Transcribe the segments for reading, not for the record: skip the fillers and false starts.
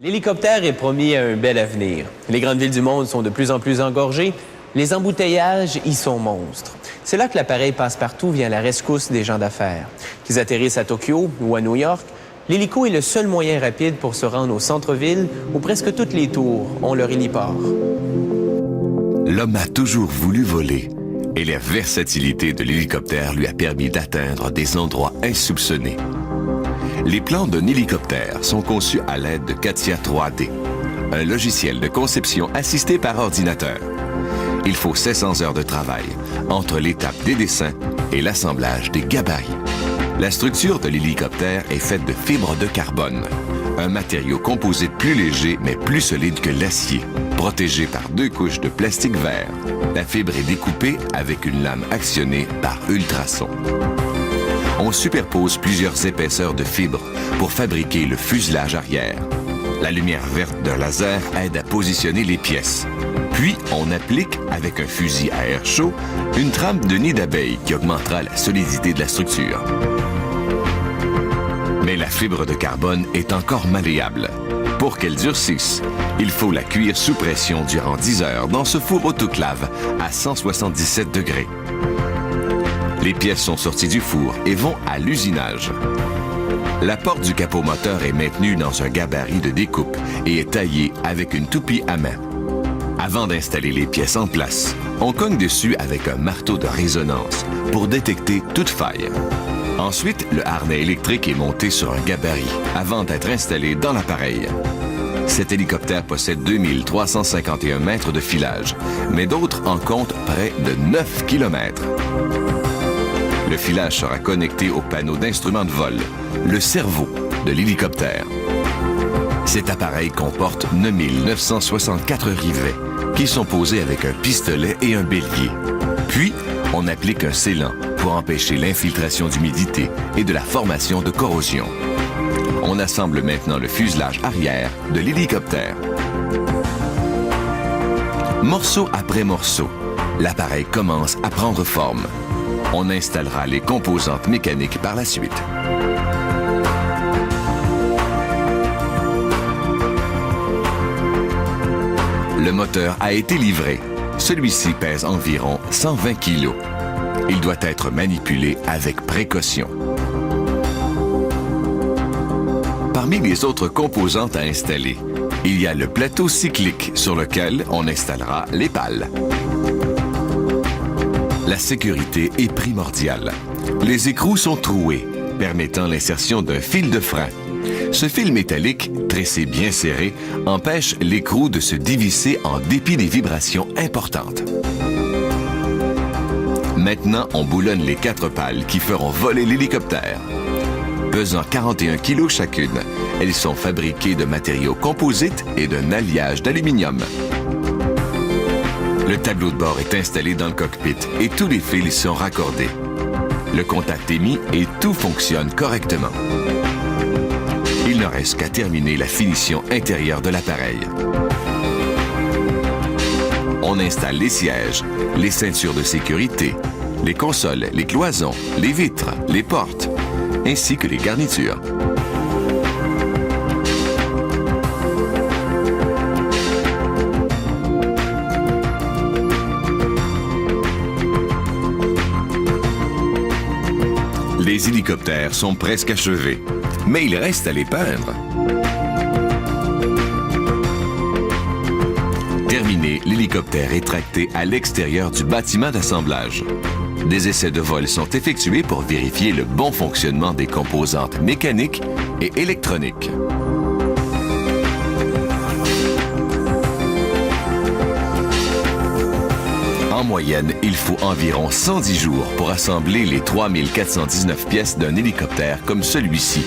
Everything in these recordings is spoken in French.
L'hélicoptère est promis à un bel avenir. Les grandes villes du monde sont de plus en plus engorgées. Les embouteillages y sont monstres. C'est là que l'appareil passe-partout vient à la rescousse des gens d'affaires. Qu'ils atterrissent à Tokyo ou à New York, l'hélico est le seul moyen rapide pour se rendre au centre-ville où presque toutes les tours ont leur héliport. L'homme a toujours voulu voler et la versatilité de l'hélicoptère lui a permis d'atteindre des endroits insoupçonnés. Les plans d'un hélicoptère sont conçus à l'aide de CATIA 3D, un logiciel de conception assisté par ordinateur. Il faut 700 heures de travail entre l'étape des dessins et l'assemblage des gabarits. La structure de l'hélicoptère est faite de fibres de carbone, un matériau composé plus léger mais plus solide que l'acier, protégé par 2 couches de plastique vert. La fibre est découpée avec une lame actionnée par ultrasons. On superpose plusieurs épaisseurs de fibres pour fabriquer le fuselage arrière. La lumière verte d'un laser aide à positionner les pièces. Puis, on applique, avec un fusil à air chaud, une trame de nid d'abeille qui augmentera la solidité de la structure. Mais la fibre de carbone est encore malléable. Pour qu'elle durcisse, il faut la cuire sous pression durant 10 heures dans ce four autoclave à 177 degrés. Les pièces sont sorties du four et vont à l'usinage. La porte du capot moteur est maintenue dans un gabarit de découpe et est taillée avec une toupie à main. Avant d'installer les pièces en place, on cogne dessus avec un marteau de résonance pour détecter toute faille. Ensuite, le harnais électrique est monté sur un gabarit avant d'être installé dans l'appareil. Cet hélicoptère possède 2351 mètres de filage, mais d'autres en comptent près de 9 km. Le filage sera connecté au panneau d'instruments de vol, le cerveau de l'hélicoptère. Cet appareil comporte 9964 rivets qui sont posés avec un pistolet et un bélier. Puis, on applique un scellant pour empêcher l'infiltration d'humidité et de la formation de corrosion. On assemble maintenant le fuselage arrière de l'hélicoptère. Morceau après morceau, l'appareil commence à prendre forme. On installera les composantes mécaniques par la suite. Le moteur a été livré. Celui-ci pèse environ 120 kg. Il doit être manipulé avec précaution. Parmi les autres composantes à installer, il y a le plateau cyclique sur lequel on installera les pales. La sécurité est primordiale. Les écrous sont troués, permettant l'insertion d'un fil de frein. Ce fil métallique, tressé bien serré, empêche l'écrou de se dévisser en dépit des vibrations importantes. Maintenant, on boulonne les 4 pales qui feront voler l'hélicoptère. Pesant 41 kg chacune, elles sont fabriquées de matériaux composites et d'un alliage d'aluminium. Le tableau de bord est installé dans le cockpit et tous les fils sont raccordés. Le contact est mis et tout fonctionne correctement. Il ne reste qu'à terminer la finition intérieure de l'appareil. On installe les sièges, les ceintures de sécurité, les consoles, les cloisons, les vitres, les portes, ainsi que les garnitures. Les hélicoptères sont presque achevés, mais il reste à les peindre. Terminé, l'hélicoptère est tracté à l'extérieur du bâtiment d'assemblage. Des essais de vol sont effectués pour vérifier le bon fonctionnement des composantes mécaniques et électroniques. En moyenne, il faut environ 110 jours pour assembler les 3419 pièces d'un hélicoptère comme celui-ci.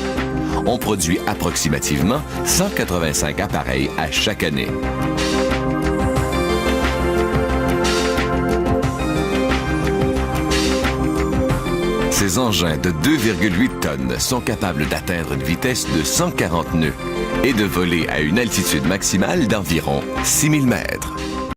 On produit approximativement 185 appareils à chaque année. Ces engins de 2,8 tonnes sont capables d'atteindre une vitesse de 140 nœuds et de voler à une altitude maximale d'environ 6000 mètres.